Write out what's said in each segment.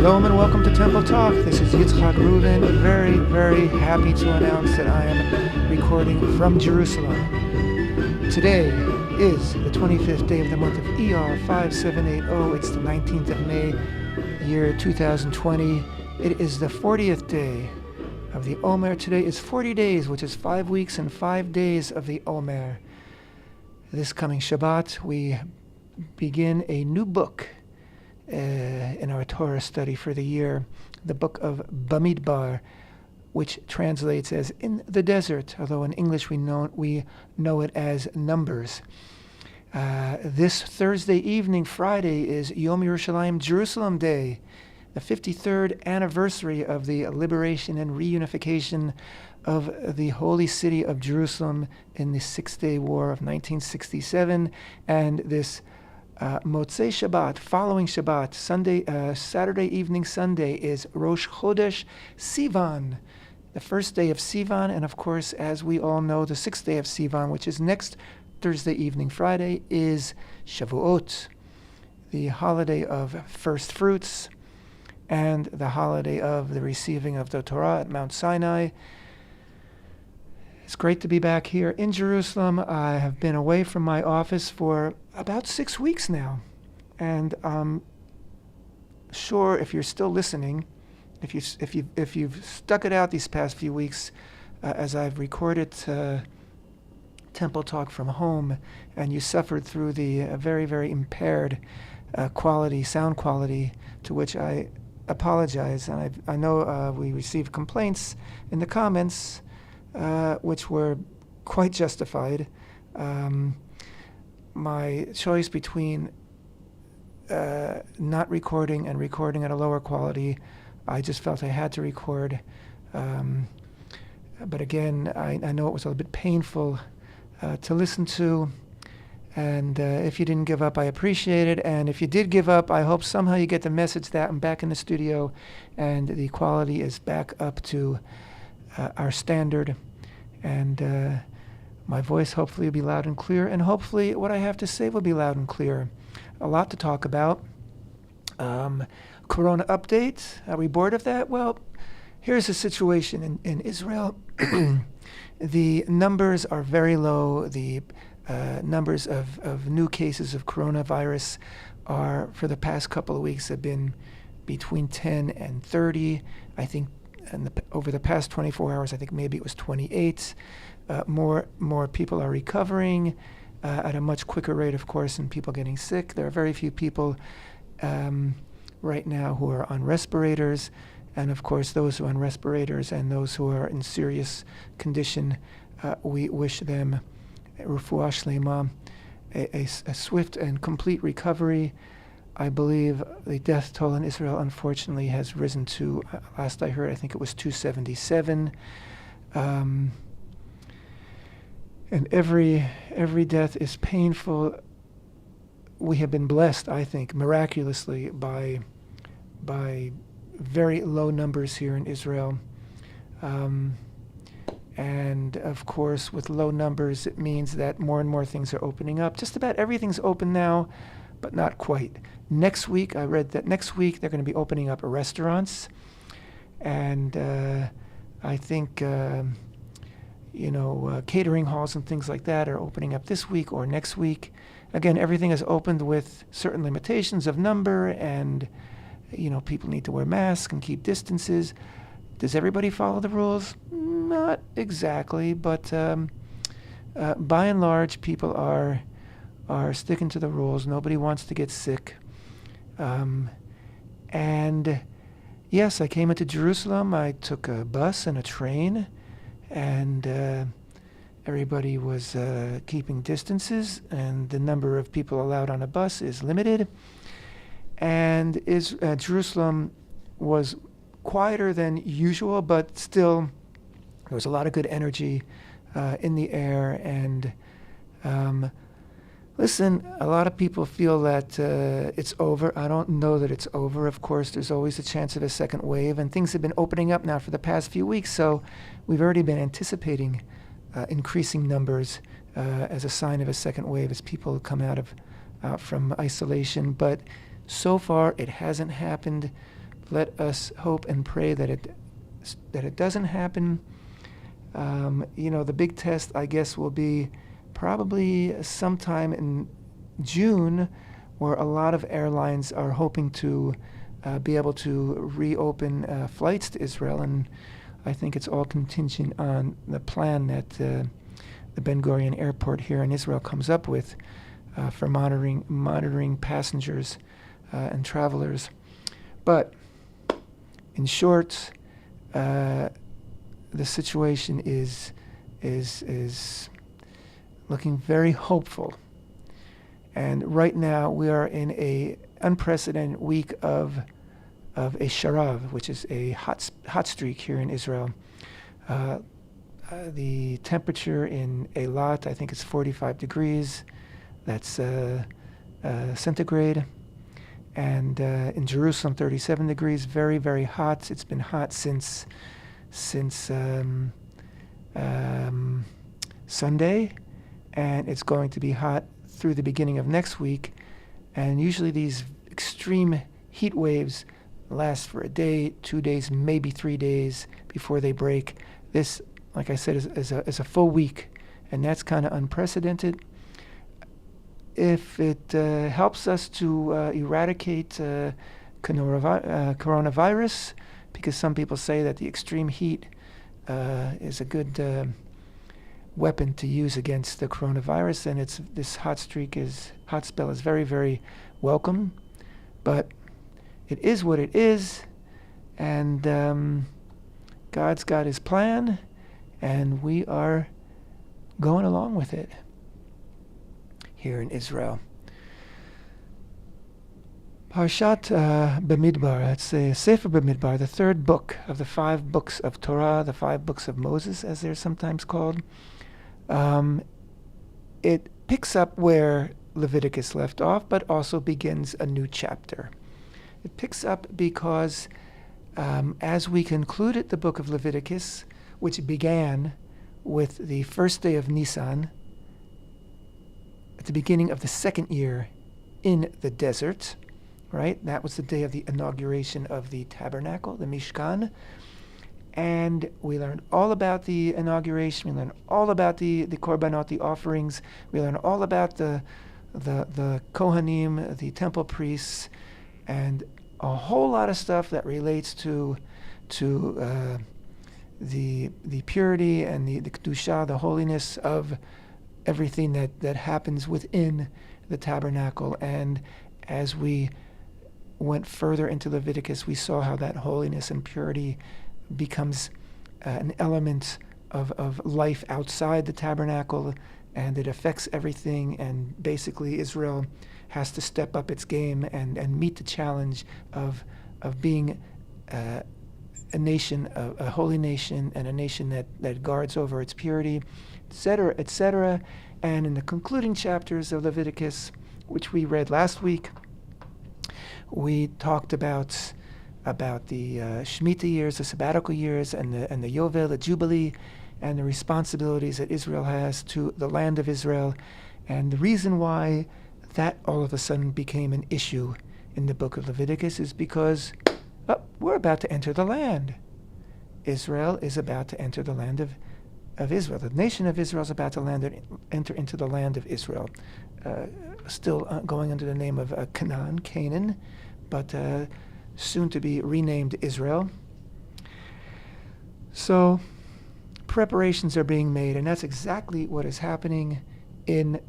Shalom and welcome to Temple Talk. This is Yitzchak Reuven. Very, very happy to announce that I am recording from Jerusalem. Today is the 25th day of the month of Iyar 5780. It's the 19th of May, year 2020. It is the 40th day of the Omer. Today is 40 days, which is 5 weeks and 5 days of the Omer. This coming Shabbat, we begin a new book in our Torah study for the year, the book of Bemidbar, which translates as in the desert, although in English we know it as Numbers. This Thursday evening, Friday, is Yom Yerushalayim, Jerusalem Day, the 53rd anniversary of the liberation and reunification of the holy city of Jerusalem in the Six-Day War of 1967, and this Motzei Shabbat, following Shabbat, Saturday evening Sunday, is Rosh Chodesh Sivan, the first day of Sivan, and of course, as we all know, the 6th day of Sivan, which is next Thursday evening Friday, is Shavuot, the holiday of first fruits, and the holiday of the receiving of the Torah at Mount Sinai. It's great to be back here in Jerusalem. I have been away from my office for about 6 weeks now, and I'm sure if you're still listening, if you've stuck it out these past few weeks, as I've recorded Temple Talk from home, and you suffered through the very, very impaired sound quality, to which I apologize. And I know we received complaints in the comments, which were quite justified. My choice between not recording and recording at a lower quality, I just felt I had to record. But again, I know it was a little bit painful to listen to. And if you didn't give up, I appreciate it. And if you did give up, I hope somehow you get the message that I'm back in the studio and the quality is back up to our standard, and my voice hopefully will be loud and clear, and hopefully what I have to say will be loud and clear. A lot to talk about. Corona update. Are we bored of that? Well, here's the situation in Israel. The numbers are very low. The numbers of new cases of coronavirus are, for the past couple of weeks, have been between 10 and 30. I think over the past 24 hours, I think maybe it was 28. More people are recovering at a much quicker rate, of course, than people getting sick. There are very few people right now who are on respirators, and of course, those who are on respirators and those who are in serious condition, we wish them refuah shlema, a swift and complete recovery. I believe the death toll in Israel, unfortunately, has risen to, last I heard, I think it was 277. And every death is painful. We have been blessed, I think, miraculously by very low numbers here in Israel. And of course, with low numbers, it means that more and more things are opening up. Just about everything's open now, but not quite. Next week, I read that next week they're going to be opening up restaurants, and I think catering halls and things like that are opening up this week or next week. Again, everything is opened with certain limitations of number, and people need to wear masks and keep distances. Does everybody follow the rules? Not exactly, but by and large, people are sticking to the rules. Nobody wants to get sick. And yes, I came into Jerusalem. I took a bus and a train, and everybody was keeping distances, and the number of people allowed on a bus is limited. And Jerusalem was quieter than usual, but still there was a lot of good energy in the air. And listen, a lot of people feel that it's over. I don't know that it's over. Of course, there's always a chance of a second wave, and things have been opening up now for the past few weeks, so we've already been anticipating increasing numbers as a sign of a second wave as people come out from isolation. But so far, it hasn't happened. let us hope and pray that it doesn't happen. The big test, I guess, will be probably sometime in June, where a lot of airlines are hoping to be able to reopen flights to Israel, and I think it's all contingent on the plan that the Ben Gurion Airport here in Israel comes up with for monitoring passengers and travelers. But in short, the situation is looking very hopeful. And right now we are in a unprecedented week of a sharav, which is a hot streak here in Israel. The temperature in Eilat, I think it's 45 degrees. That's centigrade. And in Jerusalem, 37 degrees. Very, very hot. It's been hot since Sunday, and it's going to be hot through the beginning of next week. And usually these extreme heat waves last for a day, 2 days, maybe 3 days before they break. This, like I said, is a full week, and that's kind of unprecedented. If it helps us to eradicate coronavirus, because some people say that the extreme heat is a good weapon to use against the coronavirus, and this hot spell is very, very welcome. But it is what it is, and God's got His plan, and we are going along with it here in Israel. Parshat Bemidbar, that's the Sefer Bemidbar, the third book of the 5 books of Torah, the 5 books of Moses, as they're sometimes called. It picks up where Leviticus left off, but also begins a new chapter. It picks up because as we concluded the book of Leviticus, which began with the first day of Nisan, at the beginning of the second year in the desert, right? That was the day of the inauguration of the Tabernacle, the Mishkan. And we learned all about the inauguration. We learned all about the korbanot, the offerings. We learned all about the Kohanim, the temple priests, and a whole lot of stuff that relates to the purity and the kedusha, the holiness of everything that happens within the tabernacle. And as we went further into Leviticus, we saw how that holiness and purity becomes an element of life outside the tabernacle, and it affects everything. And basically Israel has to step up its game and meet the challenge of being a nation, a holy nation, and a nation that guards over its purity, etc., etc. And in the concluding chapters of Leviticus, which we read last week, we talked about the Shemitah years, the sabbatical years, and the Yovel, the Jubilee, and the responsibilities that Israel has to the land of Israel. And the reason why that all of a sudden became an issue in the book of Leviticus is because we're about to enter the land. Israel is about to enter the land of Israel. The nation of Israel is about to enter into the land of Israel. Still going under the name of Canaan, but soon to be renamed Israel. So preparations are being made, and that's exactly what is happening in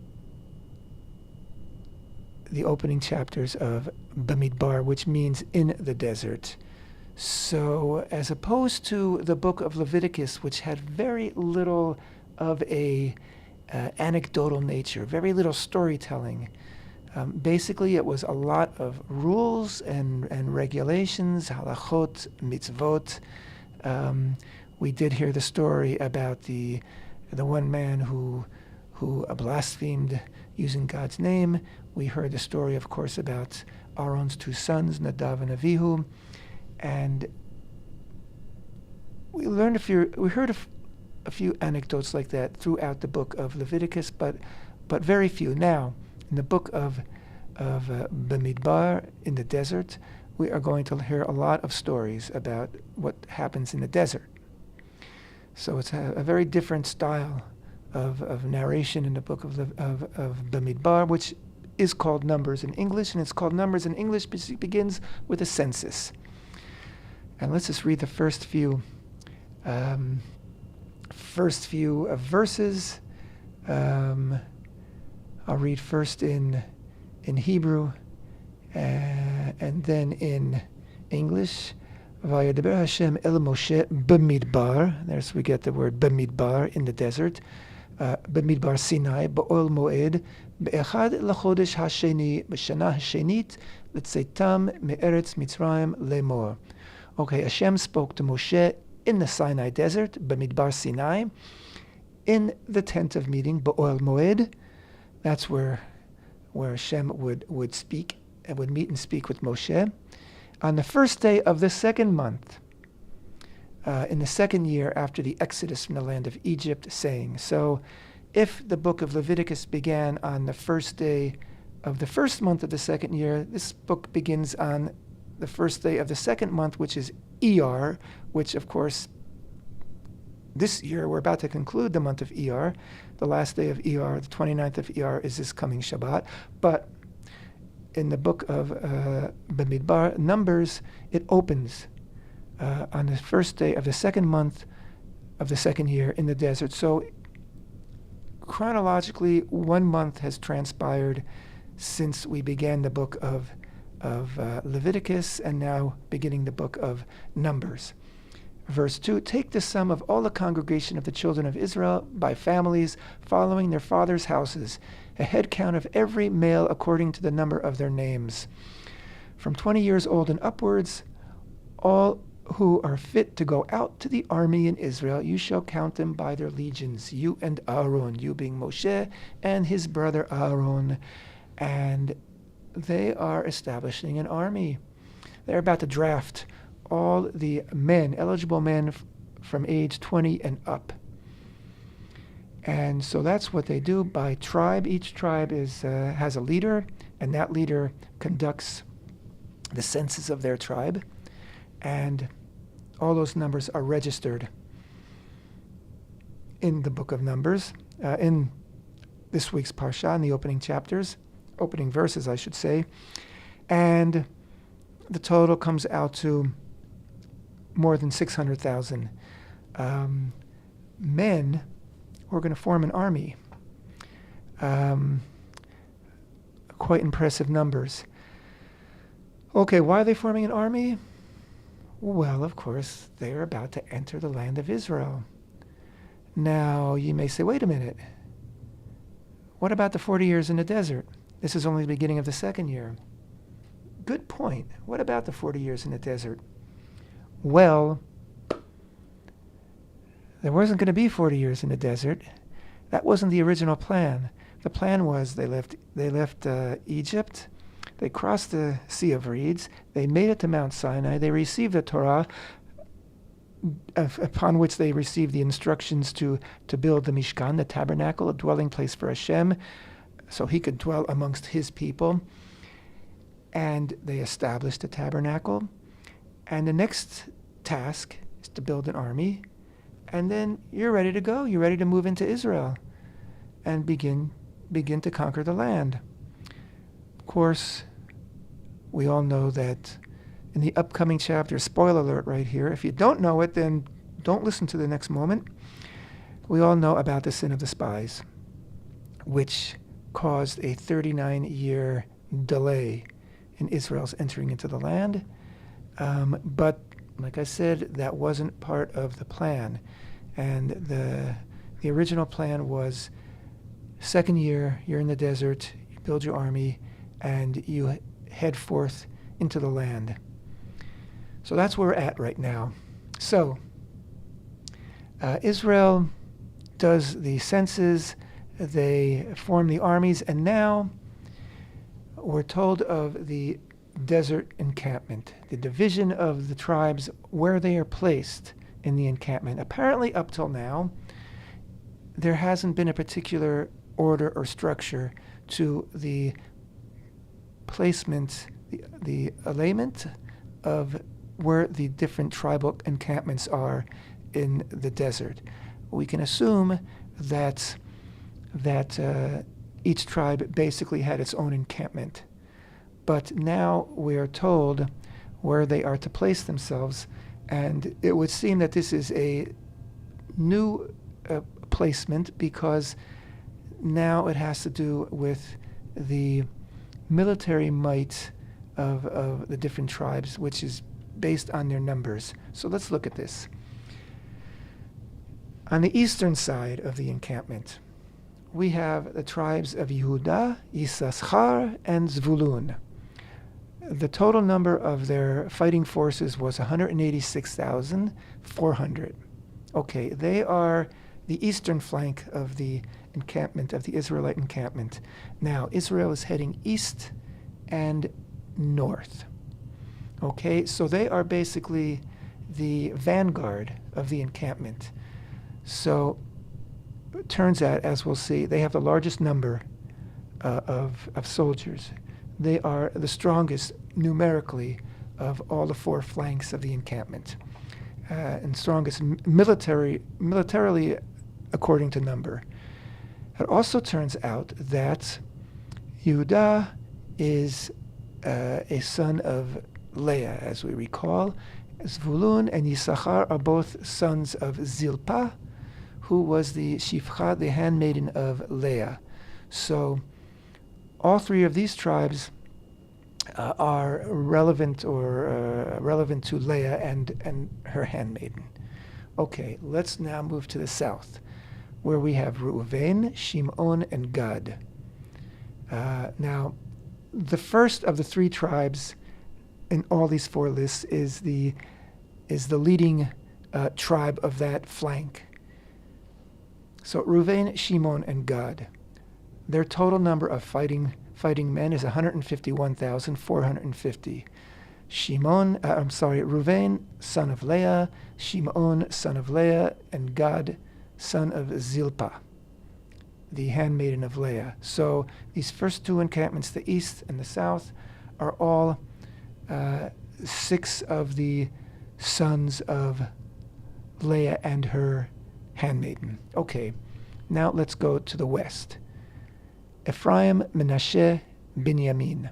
the opening chapters of Bemidbar, which means in the desert. So as opposed to the book of Leviticus, which had very little of a anecdotal nature, very little storytelling, basically it was a lot of rules and regulations, halachot, mitzvot. We did hear the story about the one man who blasphemed using God's name. We heard the story, of course, about Aaron's 2 sons, Nadav and Avihu, and we heard a few anecdotes like that throughout the book of Leviticus, but very few. Now, in the book of Bemidbar, in the desert, we are going to hear a lot of stories about what happens in the desert. So it's a very different style of narration in the book of Bemidbar, which is called Numbers in English, and it's called Numbers in English because it begins with a census. And let's just read the first few verses. I'll read first in Hebrew and then in English. Vayedaber Hashem el Moshe b'midbar. There's we get the word b'midbar, in the desert. B'midbar Sinai b'ol moed be'echad lachodesh hasheni b'shana hashenit l'tzeitam me'eretz Mitzrayim lemor. Okay, Hashem spoke to Moshe in the Sinai desert, b'midbar Sinai, in the tent of meeting, b'ol moed. That's where Hashem would speak and would meet and speak with Moshe on the first day of the second month, in the second year after the exodus from the land of Egypt, saying. So if the book of Leviticus began on the first day of the first month of the second year, this book begins on the first day of the second month, which is Iyar, which of course this year we're about to conclude the month of Iyar. The last day of Iyar, the 29th of Iyar, is this coming Shabbat. But in the book of Bemidbar, Numbers, it opens on the first day of the second month of the second year in the desert. So chronologically, 1 month has transpired since we began the book of Leviticus, and now beginning the book of Numbers. Verse 2, take the sum of all the congregation of the children of Israel by families, following their fathers' houses, a head count of every male according to the number of their names. From 20 years old and upwards, all who are fit to go out to the army in Israel, you shall count them by their legions, you and Aaron, you being Moshe and his brother Aaron. And they are establishing an army. They're about to draft all the men, eligible men from age 20 and up. And so that's what they do by tribe. Each tribe has a leader, and that leader conducts the census of their tribe. And all those numbers are registered in the book of Numbers, in this week's Parsha, in the opening verses, I should say. And the total comes out to more than 600,000 men who are going to form an army. Quite impressive numbers. Okay, why are they forming an army? Well, of course, they're about to enter the land of Israel. Now, you may say, wait a minute. What about the 40 years in the desert? This is only the beginning of the second year. Good point. What about the 40 years in the desert? Well, there wasn't going to be 40 years in the desert. That wasn't the original plan. The plan was they left Egypt, they crossed the Sea of Reeds, they made it to Mount Sinai, they received the Torah, upon which they received the instructions to build the Mishkan, the Tabernacle, a dwelling place for Hashem, so he could dwell amongst his people. And they established the Tabernacle. And the next task is to build an army. And then you're ready to go. You're ready to move into Israel and begin to conquer the land. Of course, we all know that in the upcoming chapter, spoiler alert right here, if you don't know it, then don't listen to the next moment. We all know about the sin of the spies, which caused a 39-year delay in Israel's entering into the land. But like I said, that wasn't part of the plan. And the original plan was second year, you're in the desert, you build your army, and you head forth into the land. So that's where we're at right now. So Israel does the census, they form the armies, and now we're told of the desert encampment, the division of the tribes where they are placed in the encampment. Apparently, up till now, there hasn't been a particular order or structure to the placement the alignment of where the different tribal encampments are in the desert. We can assume that each tribe basically had its own encampment. But now we are told where they are to place themselves, and it would seem that this is a new placement, because now it has to do with the military might of the different tribes, which is based on their numbers. So let's look at this. On the eastern side of the encampment, we have the tribes of Yehuda, Issachar, and Zvulun. The total number of their fighting forces was 186,400. Okay, they are the eastern flank of the encampment, of the Israelite encampment. Now, Israel is heading east and north. Okay, so they are basically the vanguard of the encampment. So it turns out, as we'll see, they have the largest number of soldiers. They are the strongest numerically of all the four flanks of the encampment, and strongest militarily according to number. It also turns out that Yehuda is a son of Leah, as we recall. Zvulun and Yisachar are both sons of Zilpah, who was the Shifcha, the handmaiden of Leah. So all three of these tribes are relevant to Leah and her handmaiden. Okay, let's now move to the south, where we have Reuven, Shimon, and Gad. Now, the first of the three tribes in all these four lists is the leading tribe of that flank. So Reuven, Shimon, and Gad. Their total number of fighting men is 151,450. Reuven, son of Leah, Shimon, son of Leah, and Gad, son of Zilpah, the handmaiden of Leah. So these first two encampments, the east and the south, are all six of the sons of Leah and her handmaiden. Okay, now let's go to the west. Ephraim, Menashe, Binyamin.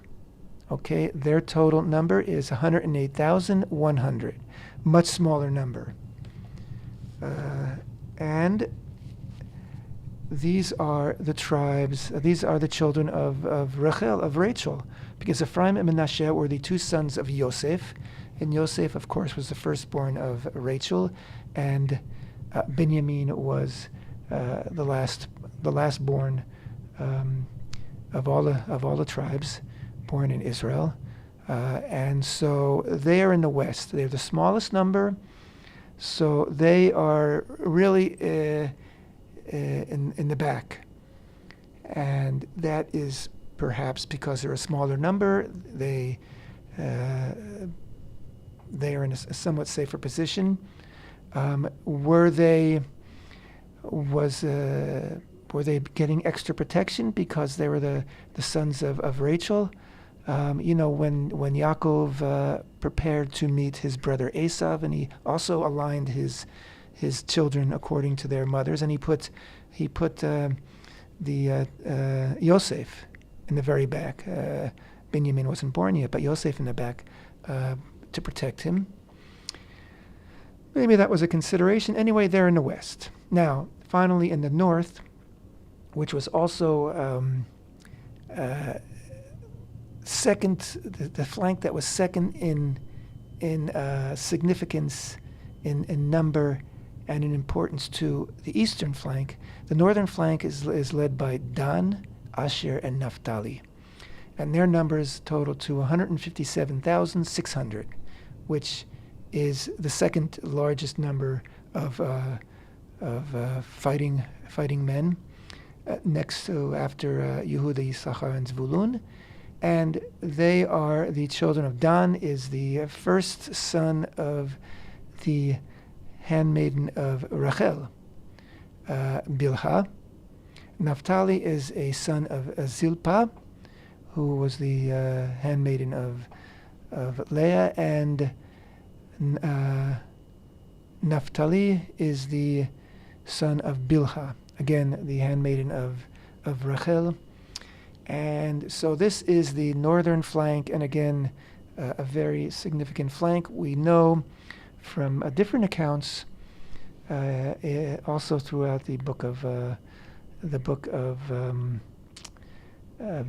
Okay, their total number is 108,100, much smaller number. And these are the tribes, these are the children of Rachel, because Ephraim and Menashe were the two sons of Yosef, and Yosef, of course, was the firstborn of Rachel, and Binyamin was the lastborn of all the tribes born in Israel, and so they are in the west. They're the smallest number, so they are really in the back, and that is perhaps because they're a smaller number. They are in a somewhat safer position. Were they getting extra protection because they were the sons of Rachel? When Yaakov prepared to meet his brother Esav, and he also aligned his children according to their mothers, and he put Yosef in the very back. Binyamin wasn't born yet, but Yosef in the back to protect him. Maybe that was a consideration. Anyway, they're in the west. Now, finally, in the north, which was also second, the flank that was second in significance, in number, and in importance to the eastern flank. The northern flank is led by Dan, Asher, and Naphtali, and their numbers total to 157,600, which is the second largest number of fighting men, next to after Yehuda, Yisachar, and Zvulun. And they are the children of Dan, is the first son of the handmaiden of Rachel, Bilhah. Naphtali is a son of Zilpah, who was the handmaiden of Leah, and Naphtali is the son of Bilhah, again the handmaiden of Rachel. And so this is the northern flank, and again a very significant flank. We know from different accounts, also throughout the book of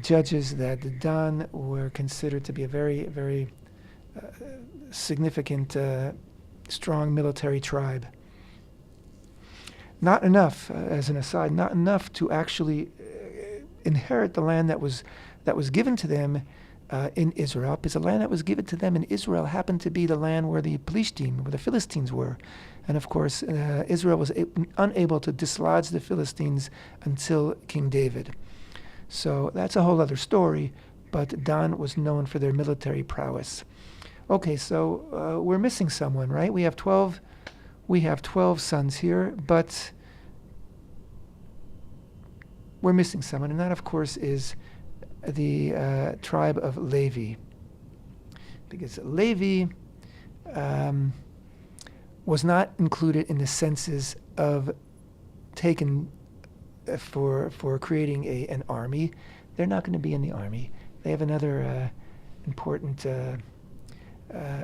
Judges, that the Dan were considered to be a very, very significant, strong military tribe. Not enough, as an aside, not enough to actually inherit the land that was given to them in Israel, because the land that was given to them in Israel happened to be the land where the Plishtim, where the Philistines were. And of course, Israel was unable to dislodge the Philistines until King David. So that's a whole other story, but Dan was known for their military prowess. Okay, so we're missing someone, right? We have 12 sons here, but we're missing someone, and that, of course, is the tribe of Levi. Because Levi was not included in the census of taken for creating an army. They're not going to be in the army. They have another important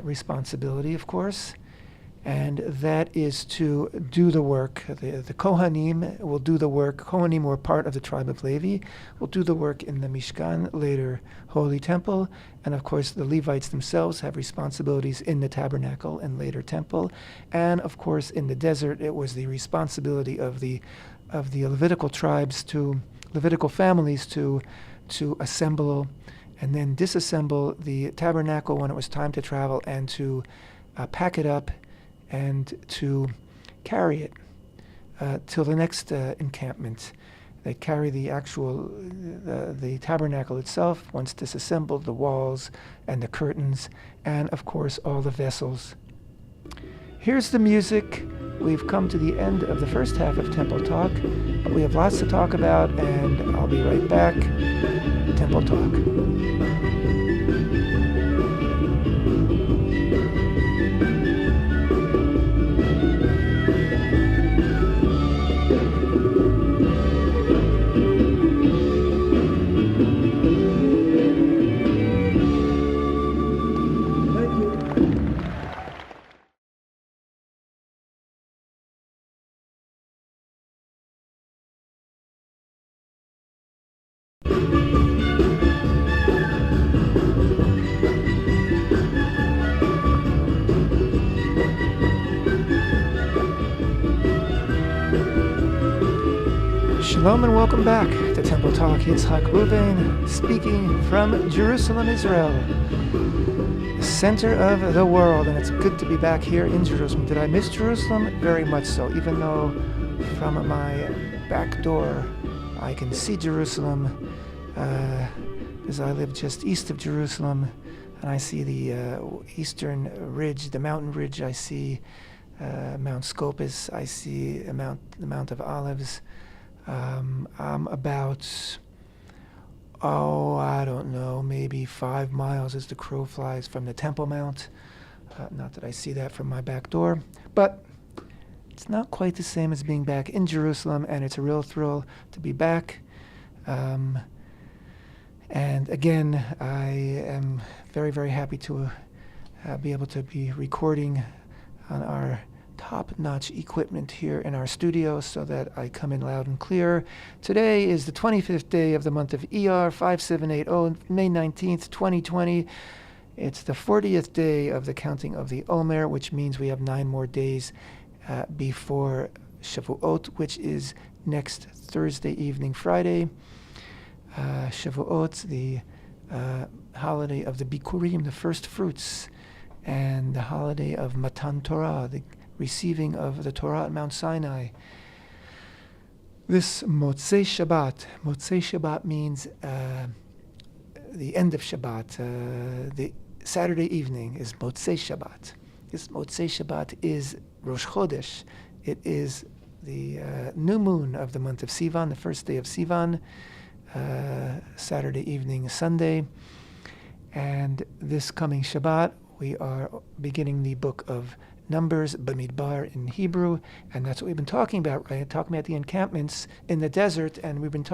responsibility, of course, and that is to do the work. The Kohanim will do the work. Kohanim were part of the tribe of Levi, will do the work in the Mishkan, later Holy Temple, and of course the Levites themselves have responsibilities in the Tabernacle and later Temple, and of course in the desert it was the responsibility of the Levitical tribes, Levitical families to assemble and then disassemble the tabernacle when it was time to travel, and to pack it up and to carry it till the next encampment. They carry the actual the tabernacle itself, once disassembled, the walls and the curtains, and of course all the vessels. Here's the music. We've come to the end of the first half of Temple Talk, but we have lots to talk about, and I'll be right back. Temple Talk. Shalom and welcome back to Temple Talk. Yitzhak Reuven speaking from Jerusalem, Israel, the center of the world, and it's good to be back here in Jerusalem. Did I miss Jerusalem? Very much so, even though from my back door I can see Jerusalem, as I live just east of Jerusalem, and I see the eastern ridge, the mountain ridge. I see Mount Scopus. I see the Mount of Olives. I'm about, I don't know, maybe 5 miles as the crow flies from the Temple Mount. Not that I see that from my back door, but it's not quite the same as being back in Jerusalem, and it's a real thrill to be back. And again, I am very, very happy to be able to be recording on our top-notch equipment here in our studio so that I come in loud and clear. Today is the 25th day of the month of Iyar, 5780, May 19th, 2020. It's the 40th day of the counting of the Omer, which means we have 9 more days before Shavuot, which is next Thursday evening, Friday. Shavuot, the holiday of the Bikurim, the first fruits, and the holiday of Matan Torah, the receiving of the Torah at Mount Sinai. This Motzei Shabbat means the end of Shabbat. The Saturday evening is Motzei Shabbat. This Motzei Shabbat is Rosh Chodesh. It is the new moon of the month of Sivan, the first day of Sivan. Saturday evening, Sunday. And this coming Shabbat, we are beginning the book of Numbers, Bemidbar in Hebrew, and that's what we've been talking about, right? Talking about the encampments in the desert, and we've been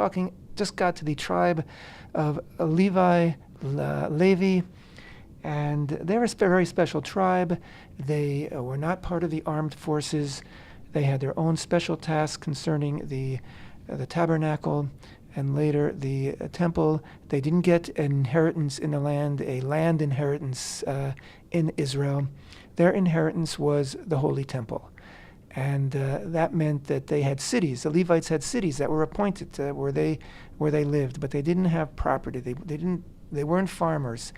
just got to the tribe of Levi, and they're a very special tribe. They were not part of the armed forces. They had their own special tasks concerning the tabernacle and later the temple. They didn't get an inheritance in the land, a land inheritance in Israel. Their inheritance was the Holy Temple. And that meant that they had cities. The Levites had cities that were appointed where they lived, but they didn't have property. They weren't farmers,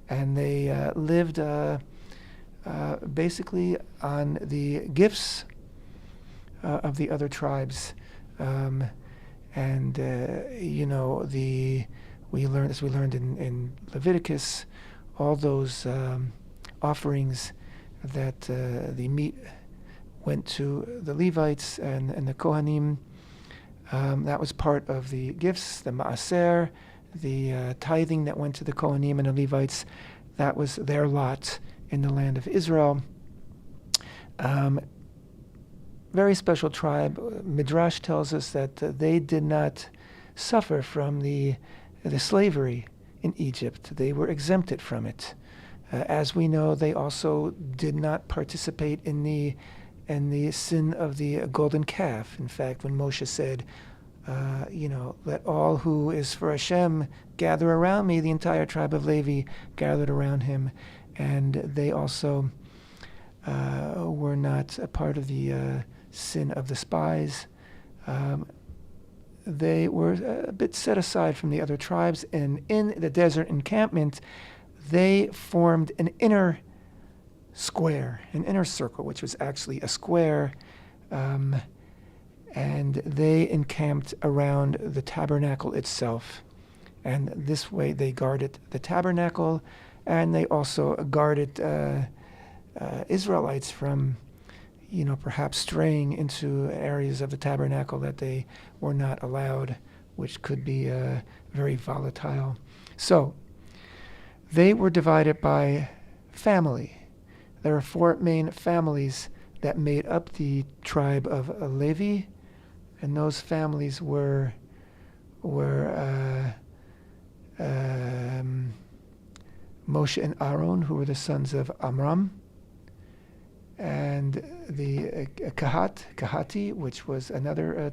and they lived basically on the gifts of the other tribes. We learned in Leviticus, all those offerings that the meat went to the Levites and the Kohanim. That was part of the gifts, the Maaser, the tithing that went to the Kohanim and the Levites. That was their lot in the land of Israel. Very special tribe. Midrash tells us that they did not suffer from the slavery in Egypt. They were exempted from it. As we know, they also did not participate in the sin of the golden calf. In fact, when Moshe said, let all who is for Hashem gather around me, the entire tribe of Levi gathered around him, and they also were not a part of the sin of the spies. They were a bit set aside from the other tribes, and in the desert encampment, they formed an inner square, an inner circle, which was actually a square, and they encamped around the tabernacle itself. And this way they guarded the tabernacle, and they also guarded Israelites from perhaps straying into areas of the tabernacle that they were not allowed, which could be very volatile. So they were divided by family. There are 4 main families that made up the tribe of Levi, and those families were Moshe and Aaron, who were the sons of Amram, and the Kahati, which was another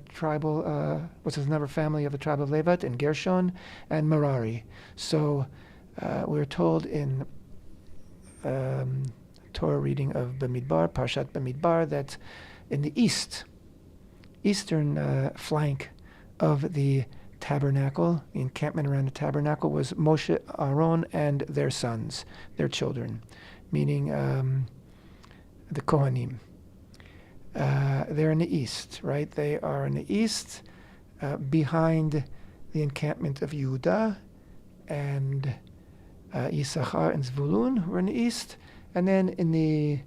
another family of the tribe of Levi, and Gershon, and Merari. So we're told in Torah reading of Bemidbar, Parshat Bemidbar, that in the eastern flank of the tabernacle, the encampment around the tabernacle, was Moshe, Aaron, and their sons, their children, meaning the Kohanim. They're in the east, right? They are in the east, behind the encampment of Yehudah and Issachar and Zvulun, who were in the east. And then in the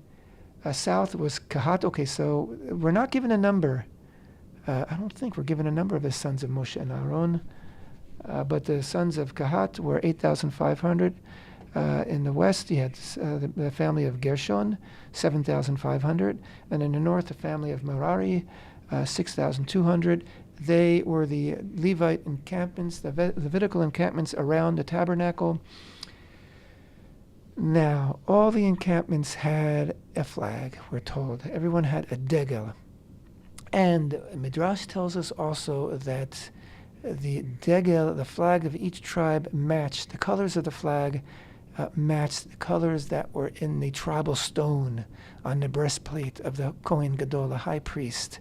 south was Kahat. Okay, so we're not given a number. I don't think we're given a number of the sons of Moshe and Aaron. But the sons of Kahat were 8,500. In the west, you had the family of Gershon, 7,500. And in the north, the family of Merari, 6,200. They were the Levite encampments, the Levitical encampments around the tabernacle. Now, all the encampments had a flag, we're told. Everyone had a degel. And Midrash tells us also that the degel, the flag of each tribe, matched, the colors of the flag matched the colors that were in the tribal stone on the breastplate of the Kohen Gadol, the high priest.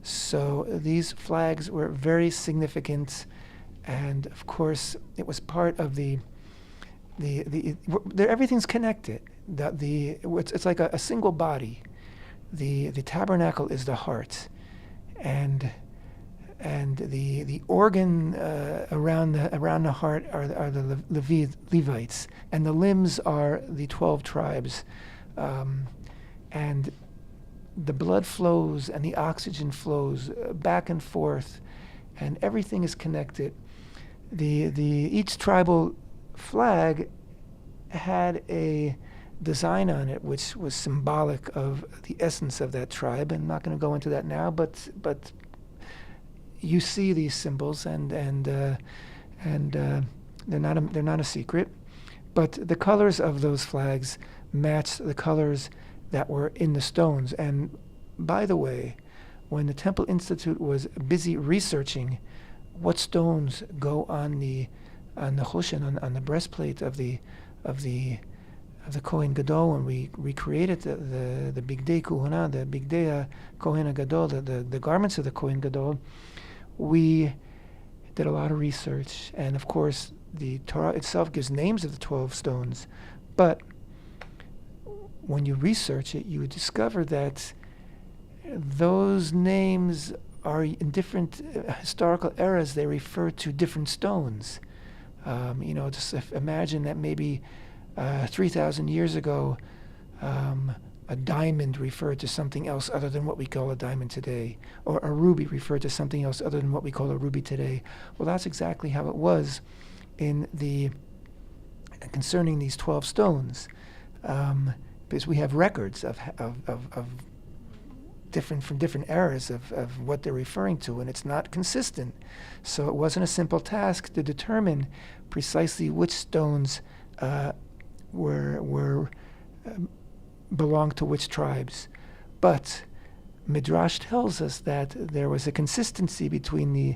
So these flags were very significant, and of course it was part of everything's connected. It's like a single body. The tabernacle is the heart, and the organ around the heart are the Levites, and the limbs are the 12 tribes, and the blood flows and the oxygen flows back and forth, and everything is connected. each tribal flag had a design on it which was symbolic of the essence of that tribe. I'm not going to go into that now, but you see these symbols, and they're not a secret. But the colors of those flags match the colors that were in the stones. And by the way, when the Temple Institute was busy researching what stones go on the choshen, on the breastplate of the Kohen Gadol, when we recreated the Bigdei Kuhuna, the Bigdei Kohen Gadol, the garments of the Kohen Gadol, we did a lot of research. And of course, the Torah itself gives names of the 12 stones. But when you research it, you discover that those names are in different historical eras. They refer to different stones. Just imagine that maybe 3,000 years ago, a diamond referred to something else other than what we call a diamond today, or a ruby referred to something else other than what we call a ruby today. Well, that's exactly how it was concerning these 12 stones, because we have records of different eras of what they're referring to, and it's not consistent. So it wasn't a simple task to determine precisely which stones belonged to which tribes. But Midrash tells us that there was a consistency between the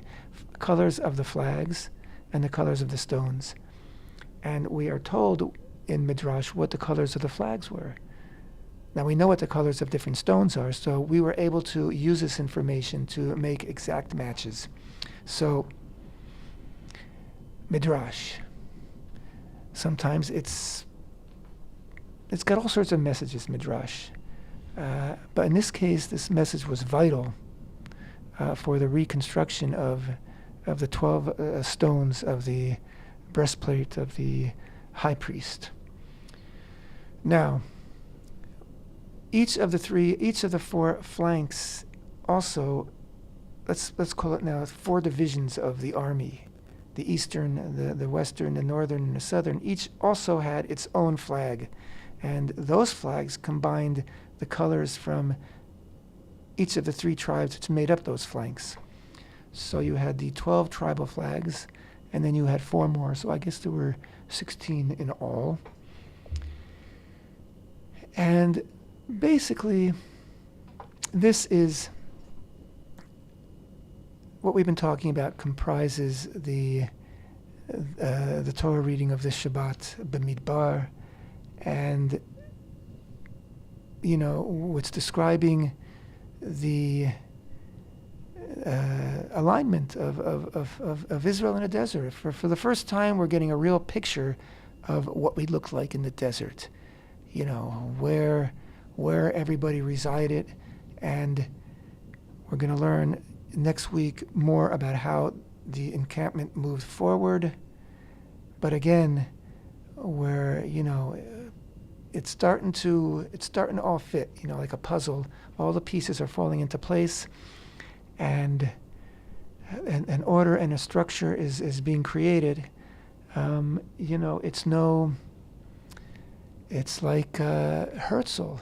colors of the flags and the colors of the stones. And we are told in Midrash what the colors of the flags were. Now we know what the colors of different stones are, so we were able to use this information to make exact matches. So, Midrash. Sometimes it's got all sorts of messages, Midrash. But in this case, this message was vital for the reconstruction of the 12 stones of the breastplate of the high priest. Now, each of the four flanks also, let's call it now 4 divisions of the army. The eastern, the western, the northern, and the southern, each also had its own flag. And those flags combined the colors from each of the 3 tribes which made up those flanks. So you had the 12 tribal flags, and then you had 4 more. So I guess there were 16 in all. And basically, this is what we've been talking about, comprises the Torah reading of this Shabbat, Bemidbar, and it's describing the alignment of Israel in the desert. For the first time, we're getting a real picture of what we look like in the desert. Where everybody resided, and we're going to learn next week more about how the encampment moved forward. But again, where it's starting to all fit, like a puzzle. All the pieces are falling into place, and an order and a structure is being created. It's like Herzl.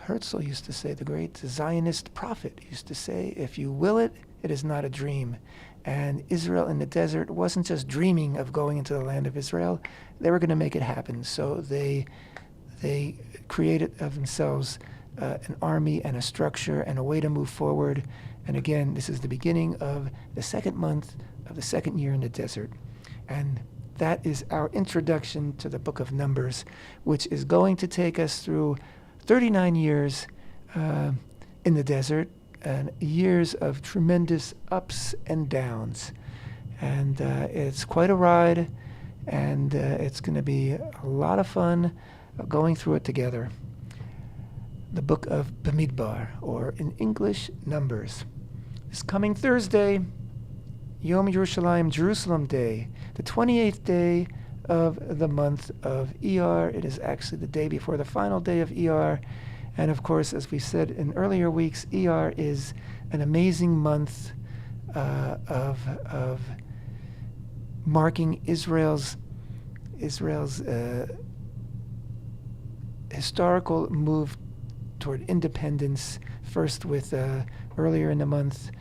Herzl used to say, the great Zionist prophet used to say, if you will it, it is not a dream. And Israel in the desert wasn't just dreaming of going into the land of Israel. They were going to make it happen. So they created of themselves an army and a structure and a way to move forward. And again, this is the beginning of the 2nd month of the 2nd year in the desert. And that is our introduction to the book of Numbers, which is going to take us through 39 years in the desert, and years of tremendous ups and downs. And it's quite a ride, and it's going to be a lot of fun going through it together. The book of Bemidbar, or in English, Numbers. This coming Thursday, Yom Yerushalayim, Jerusalem Day, the 28th day of the month of Iyar. It is actually the day before the final day of Iyar. And of course, as we said in earlier weeks, Iyar is an amazing month of marking Israel's historical move toward independence, first with earlier in the month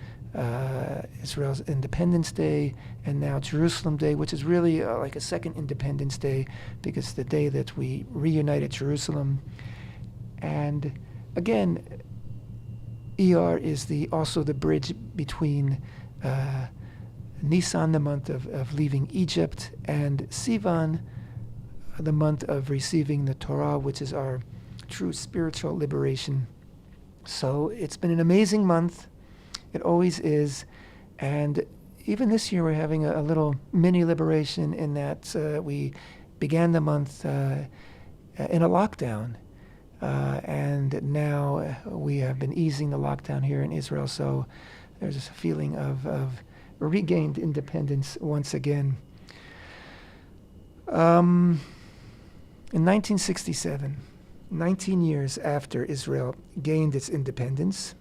Israel's Independence Day, and now Jerusalem Day, which is really like a second Independence Day, because it's the day that we reunited Jerusalem. And again, Iyar is also the bridge between Nisan, the month of leaving Egypt, and Sivan, the month of receiving the Torah, which is our true spiritual liberation. So it's been an amazing month. It always is. And even this year we're having a little mini liberation in that we began the month in a lockdown. And now we have been easing the lockdown here in Israel. So there's a feeling of regained independence once again. In 1967, 19 years after Israel gained its independence,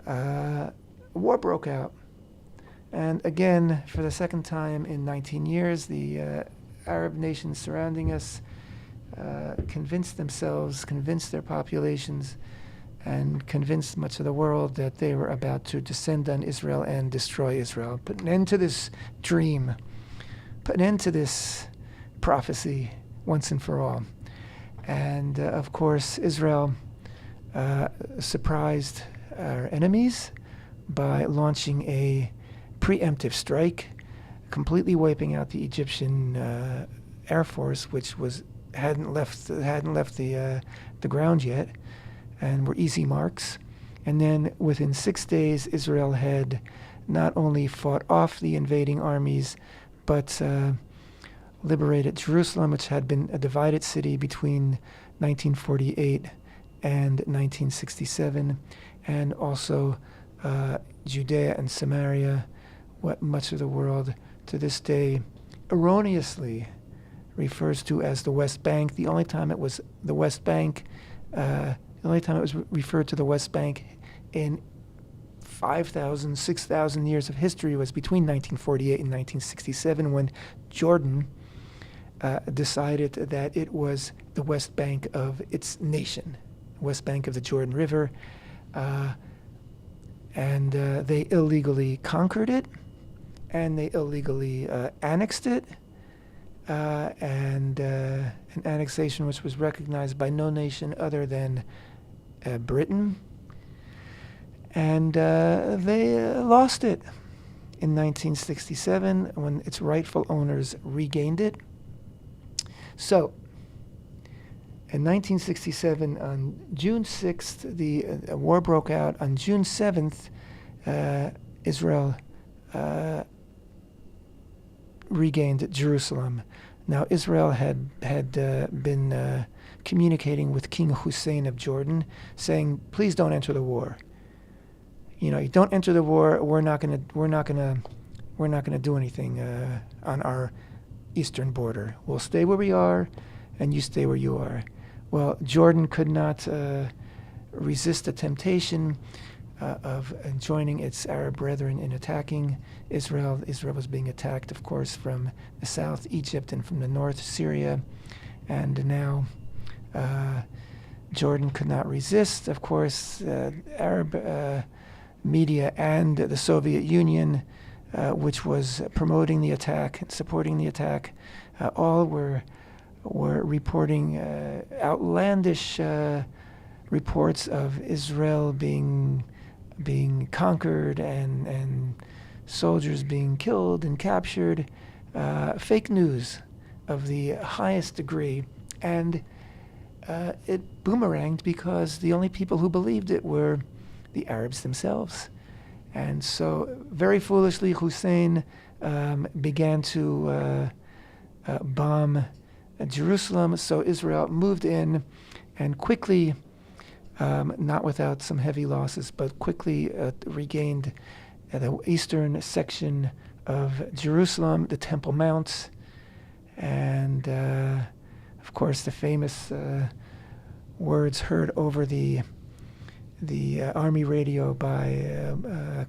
war broke out. And again, for the second time in 19 years, the Arab nations surrounding us convinced their populations, and convinced much of the world that they were about to descend on Israel and destroy Israel, put an end to this dream, put an end to this prophecy once and for all. And of course, Israel surprised our enemies by launching a preemptive strike, completely wiping out the Egyptian Air Force, which hadn't left the ground yet, and were easy marks. And then within 6 days, Israel had not only fought off the invading armies, but liberated Jerusalem, which had been a divided city between 1948 and 1967, and also Judea and Samaria, what much of the world to this day erroneously refers to as the West Bank. The only time it was the West Bank, the only time it was referred to the West Bank in 5,000, 6,000 years of history was between 1948 and 1967, when Jordan decided that it was the West Bank of its nation, West Bank of the Jordan River, and they illegally conquered it, and they illegally annexed it, and an annexation which was recognized by no nation other than Britain. And they lost it in 1967 when its rightful owners regained it. So, in 1967, on June 6th, the war broke out. On June 7th, Israel regained Jerusalem. Now, Israel had been communicating with King Hussein of Jordan, saying, "Please don't enter the war. You know, you don't enter the war. We're not gonna do anything on our eastern border. We'll stay where we are, and you stay where you are." Well, Jordan could not resist the temptation of joining its Arab brethren in attacking Israel. Israel was being attacked, of course, from the south, Egypt, and from the north, Syria. And now Jordan could not resist. Of course, Arab media and the Soviet Union, which was promoting the attack and supporting the attack, all were reporting outlandish reports of Israel being conquered and soldiers being killed and captured, fake news of the highest degree. And it boomeranged because the only people who believed it were the Arabs themselves. And so, very foolishly, Hussein began to bomb Jerusalem. So Israel moved in and quickly, not without some heavy losses, but quickly regained the eastern section of Jerusalem, the Temple Mount, and of course the famous words heard over the army radio by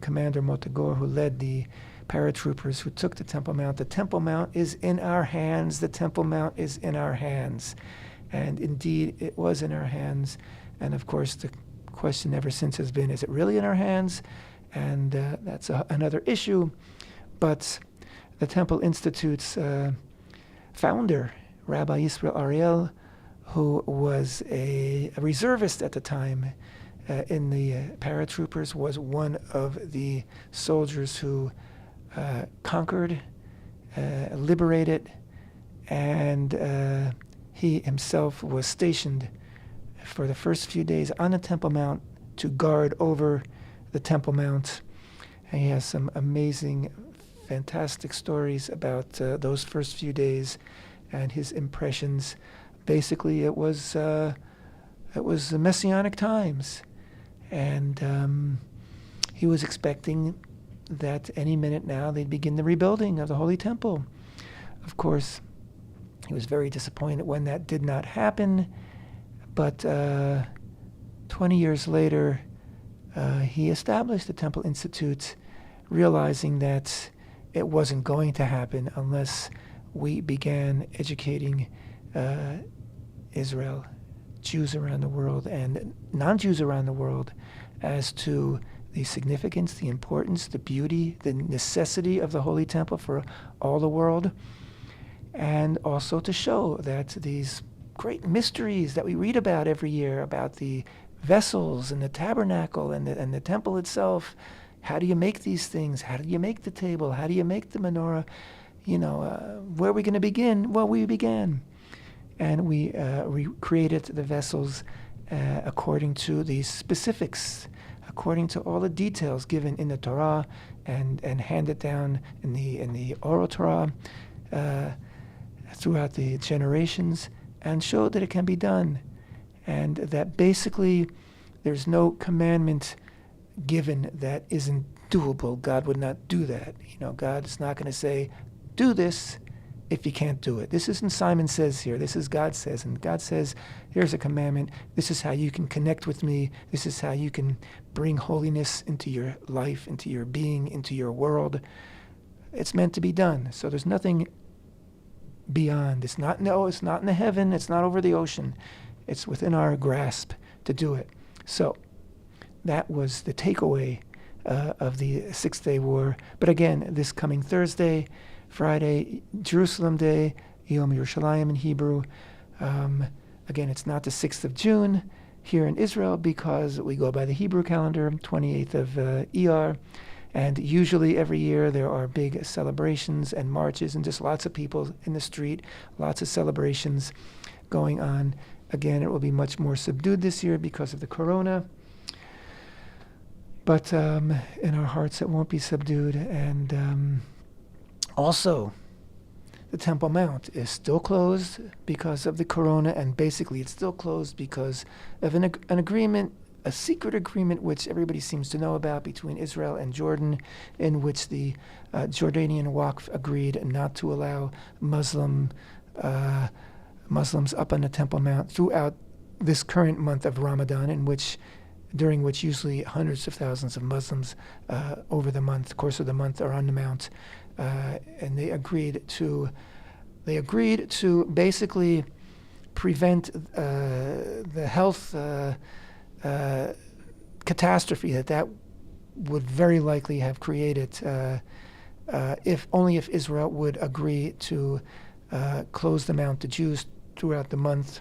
Commander Motagor, who led the paratroopers who took the Temple Mount. The Temple Mount is in our hands. The Temple Mount is in our hands. And indeed, it was in our hands. And of course, the question ever since has been, is it really in our hands? And that's another issue. But the Temple Institute's founder, Rabbi Yisrael Ariel, who was a reservist at the time in the paratroopers, was one of the soldiers who conquered, liberated, and he himself was stationed for the first few days on the Temple Mount to guard over the Temple Mount. And he has some amazing, fantastic stories about those first few days and his impressions. Basically, it was messianic times, and he was expecting that any minute now they'd begin the rebuilding of the Holy Temple. Of course, he was very disappointed when that did not happen, but 20 years later, he established the Temple Institute, realizing that it wasn't going to happen unless we began educating Israel, Jews around the world and non-Jews around the world, as to the significance, the importance, the beauty, the necessity of the Holy Temple for all the world, and also to show that these great mysteries that we read about every year, about the vessels and the tabernacle and the temple itself, how do you make these things? How do you make the table? How do you make the menorah? Where are we going to begin? Well, we began. And we created the vessels according to the specifics, according to all the details given in the Torah and handed down in the oral Torah throughout the generations, and showed that it can be done. And that basically there's no commandment given that isn't doable. God would not do that. God is not going to say, do this if you can't do it. This isn't Simon Says here. This is God Says. And God says, here's a commandment. This is how you can connect with me. This is how you can bring holiness into your life, into your being, into your world. It's meant to be done. So there's nothing beyond. It's not in the heaven. It's not over the ocean. It's within our grasp to do it. So that was the takeaway of the Six-Day War. But again, this coming Thursday, Friday, Jerusalem Day, Yom Yerushalayim in Hebrew. Again, it's not the 6th of June here in Israel because we go by the Hebrew calendar, 28th of Iyar. And usually every year there are big celebrations and marches and just lots of people in the street, lots of celebrations going on. Again, it will be much more subdued this year because of the corona. But in our hearts it won't be subdued. And also, the Temple Mount is still closed because of the corona, and basically it's still closed because of an agreement, a secret agreement which everybody seems to know about between Israel and Jordan, in which the Jordanian Waqf agreed not to allow Muslims up on the Temple Mount throughout this current month of Ramadan, during which usually hundreds of thousands of Muslims over the course of the month are on the Mount. And they agreed to basically prevent the health catastrophe that would very likely have created if Israel would agree to close the Mount to Jews throughout the month.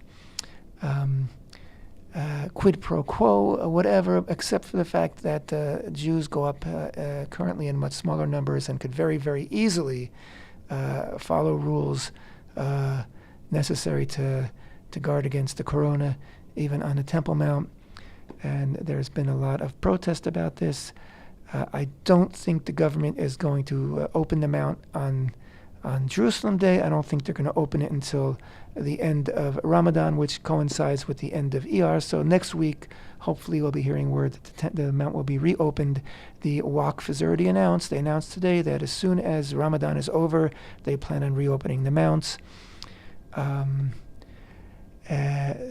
Quid pro quo, whatever, except for the fact that Jews go up currently in much smaller numbers and could very, very easily follow rules necessary to guard against the corona, even on the Temple Mount. And there's been a lot of protest about this. I don't think the government is going to open the Mount on Jerusalem Day. I don't think they're going to open it until the end of Ramadan, which coincides with the end of Iyar. So next week, hopefully we'll be hearing word that the Mount will be reopened. The Waqf has already announced. They announced today that as soon as Ramadan is over, they plan on reopening the Mounts.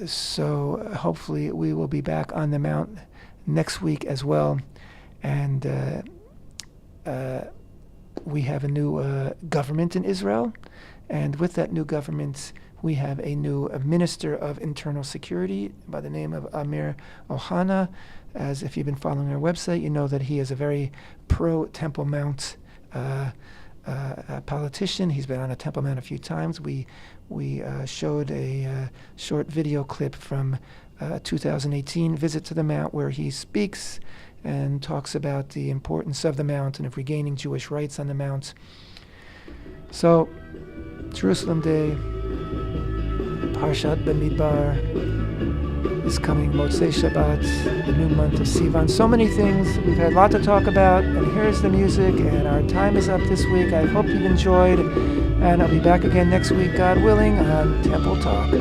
So hopefully we will be back on the Mount next week as well. And we have a new government in Israel, and with that new government, we have a new Minister of Internal Security by the name of Amir Ohana. As if you've been following our website, you know that he is a very pro-Temple Mount politician. He's been on a Temple Mount a few times. We showed a short video clip from 2018 visit to the Mount where he speaks and talks about the importance of the Mount and of regaining Jewish rights on the Mount. So, Jerusalem Day, Parshat Bemidbar is coming, Motzei Shabbat, the new month of Sivan. So many things. We've had a lot to talk about, and here's the music, and our time is up this week. I hope you've enjoyed, and I'll be back again next week, God willing, on Temple Talk.